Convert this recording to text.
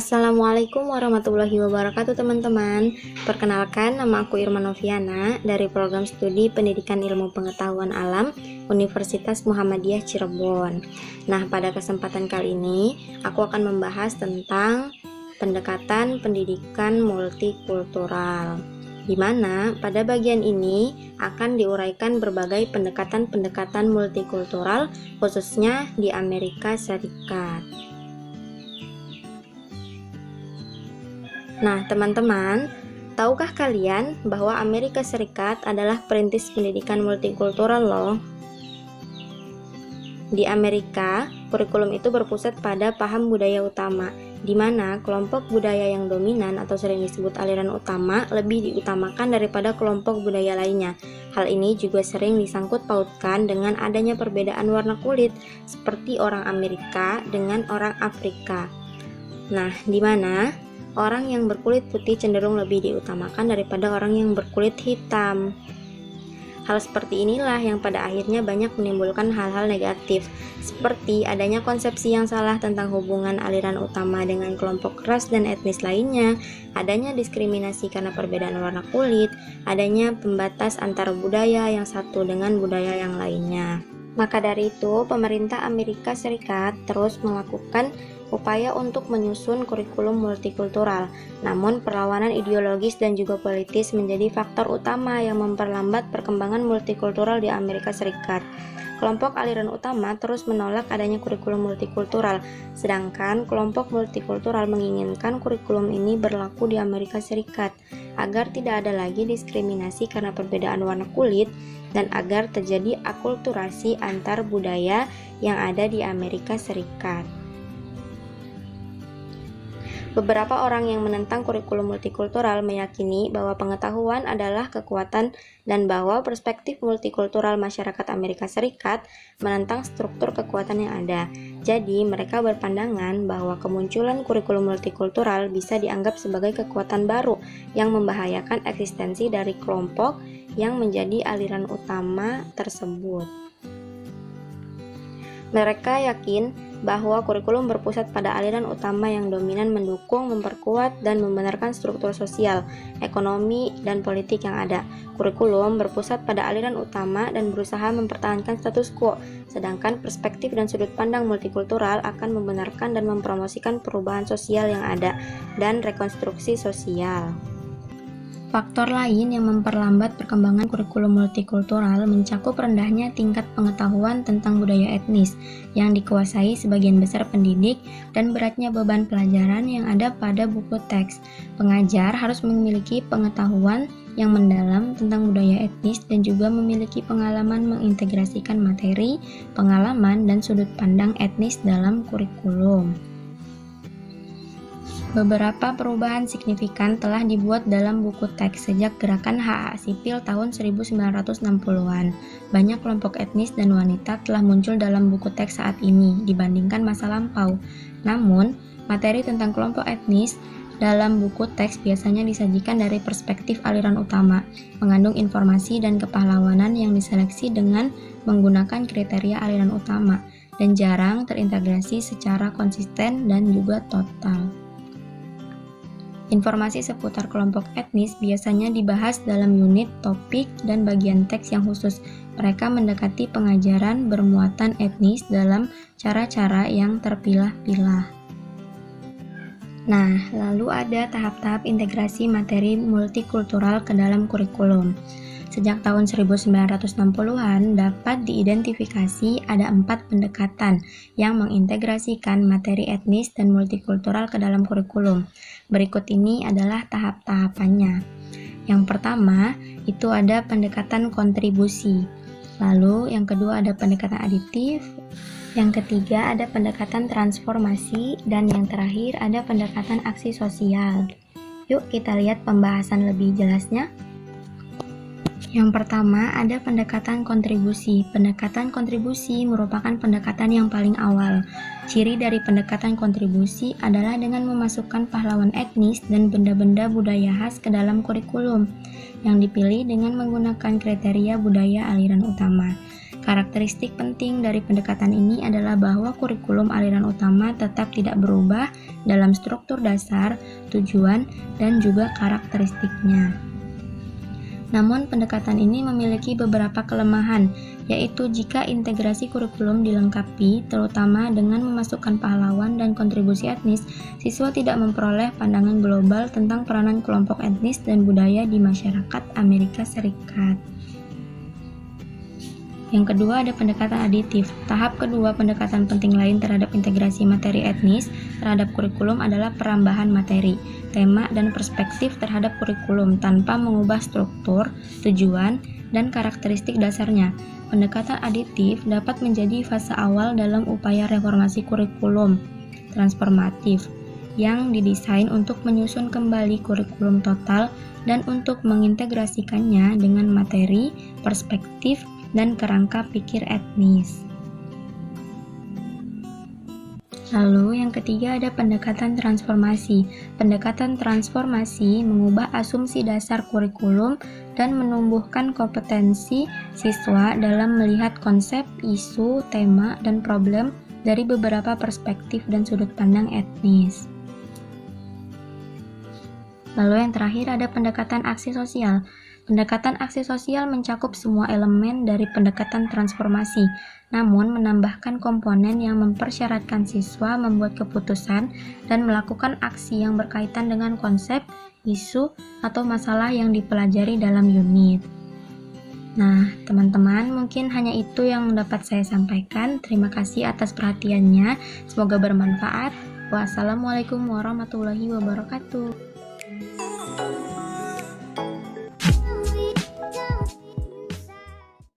Assalamualaikum warahmatullahi wabarakatuh teman-teman. Perkenalkan, nama aku Irma Noviana dari program studi Pendidikan Ilmu Pengetahuan Alam Universitas Muhammadiyah Cirebon. Nah, pada kesempatan kali ini aku akan membahas tentang pendekatan pendidikan multikultural, di mana pada bagian ini akan diuraikan berbagai pendekatan-pendekatan multikultural khususnya di Amerika Serikat. Nah, teman-teman, tahukah kalian bahwa Amerika Serikat adalah perintis pendidikan multikultural loh? Di Amerika, kurikulum itu berpusat pada paham budaya utama, di mana kelompok budaya yang dominan atau sering disebut aliran utama lebih diutamakan daripada kelompok budaya lainnya. Hal ini juga sering disangkut pautkan dengan adanya perbedaan warna kulit, seperti orang Amerika dengan orang Afrika. Nah, di mana orang yang berkulit putih cenderung lebih diutamakan daripada orang yang berkulit hitam. Hal seperti inilah yang pada akhirnya banyak menimbulkan hal-hal negatif, seperti adanya konsepsi yang salah tentang hubungan aliran utama dengan kelompok ras dan etnis lainnya, adanya diskriminasi karena perbedaan warna kulit, adanya pembatas antara budaya yang satu dengan budaya yang lainnya. Maka dari itu, pemerintah Amerika Serikat terus melakukan upaya untuk menyusun kurikulum multikultural. Namun, perlawanan ideologis dan juga politis menjadi faktor utama yang memperlambat perkembangan multikultural di Amerika Serikat. Kelompok aliran utama terus menolak adanya kurikulum multikultural, sedangkan kelompok multikultural menginginkan kurikulum ini berlaku di Amerika Serikat agar tidak ada lagi diskriminasi karena perbedaan warna kulit dan agar terjadi akulturasi antar budaya yang ada di Amerika Serikat. Beberapa orang yang menentang kurikulum multikultural meyakini bahwa pengetahuan adalah kekuatan dan bahwa perspektif multikultural masyarakat Amerika Serikat menentang struktur kekuatan yang ada. Jadi, mereka berpandangan bahwa kemunculan kurikulum multikultural bisa dianggap sebagai kekuatan baru yang membahayakan eksistensi dari kelompok yang menjadi aliran utama tersebut. Mereka yakin bahwa kurikulum berpusat pada aliran utama yang dominan mendukung, memperkuat, dan membenarkan struktur sosial, ekonomi, dan politik yang ada. Kurikulum berpusat pada aliran utama dan berusaha mempertahankan status quo, sedangkan perspektif dan sudut pandang multikultural akan membenarkan dan mempromosikan perubahan sosial yang ada dan rekonstruksi sosial. Faktor lain yang memperlambat perkembangan kurikulum multikultural mencakup rendahnya tingkat pengetahuan tentang budaya etnis yang dikuasai sebagian besar pendidik dan beratnya beban pelajaran yang ada pada buku teks. Pengajar harus memiliki pengetahuan yang mendalam tentang budaya etnis dan juga memiliki pengalaman mengintegrasikan materi, pengalaman, dan sudut pandang etnis dalam kurikulum. Beberapa perubahan signifikan telah dibuat dalam buku teks sejak gerakan hak-hak sipil tahun 1960-an. Banyak kelompok etnis dan wanita telah muncul dalam buku teks saat ini dibandingkan masa lampau. Namun, materi tentang kelompok etnis dalam buku teks biasanya disajikan dari perspektif aliran utama, mengandung informasi dan kepahlawanan yang diseleksi dengan menggunakan kriteria aliran utama, dan jarang terintegrasi secara konsisten dan juga total. Informasi seputar kelompok etnis biasanya dibahas dalam unit, topik, dan bagian teks yang khusus. Mereka mendekati pengajaran bermuatan etnis dalam cara-cara yang terpilah-pilah. Nah, lalu ada tahap-tahap integrasi materi multikultural ke dalam kurikulum. Sejak tahun 1960-an dapat diidentifikasi ada 4 pendekatan yang mengintegrasikan materi etnis dan multikultural ke dalam kurikulum. Berikut ini adalah tahap-tahapannya. Yang pertama, itu ada pendekatan kontribusi. Lalu yang kedua ada pendekatan aditif. Yang ketiga ada pendekatan transformasi. Dan yang terakhir ada pendekatan aksi sosial. Yuk kita lihat pembahasan lebih jelasnya. Yang pertama, ada pendekatan kontribusi. Pendekatan kontribusi merupakan pendekatan yang paling awal. Ciri dari pendekatan kontribusi adalah dengan memasukkan pahlawan etnis dan benda-benda budaya khas ke dalam kurikulum, yang dipilih dengan menggunakan kriteria budaya aliran utama. Karakteristik penting dari pendekatan ini adalah bahwa kurikulum aliran utama tetap tidak berubah dalam struktur dasar, tujuan, dan juga karakteristiknya. Namun, pendekatan ini memiliki beberapa kelemahan, yaitu jika integrasi kurikulum dilengkapi, terutama dengan memasukkan pahlawan dan kontribusi etnis, siswa tidak memperoleh pandangan global tentang peranan kelompok etnis dan budaya di masyarakat Amerika Serikat. Yang kedua, ada pendekatan aditif. Tahap kedua pendekatan penting lain terhadap integrasi materi etnis terhadap kurikulum adalah perambahan materi, tema, dan perspektif terhadap kurikulum tanpa mengubah struktur, tujuan, dan karakteristik dasarnya. Pendekatan aditif dapat menjadi fase awal dalam upaya reformasi kurikulum transformatif yang didesain untuk menyusun kembali kurikulum total dan untuk mengintegrasikannya dengan materi, perspektif, dan kerangka pikir etnis. Lalu yang ketiga ada pendekatan transformasi. Pendekatan transformasi mengubah asumsi dasar kurikulum dan menumbuhkan kompetensi siswa dalam melihat konsep, isu, tema, dan problem dari beberapa perspektif dan sudut pandang etnis. Lalu yang terakhir ada pendekatan aksi sosial. Pendekatan aksi sosial mencakup semua elemen dari pendekatan transformasi, namun menambahkan komponen yang mempersyaratkan siswa membuat keputusan dan melakukan aksi yang berkaitan dengan konsep, isu, atau masalah yang dipelajari dalam unit. Nah, teman-teman, mungkin hanya itu yang dapat saya sampaikan. Terima kasih atas perhatiannya. Semoga bermanfaat. Wassalamualaikum warahmatullahi wabarakatuh.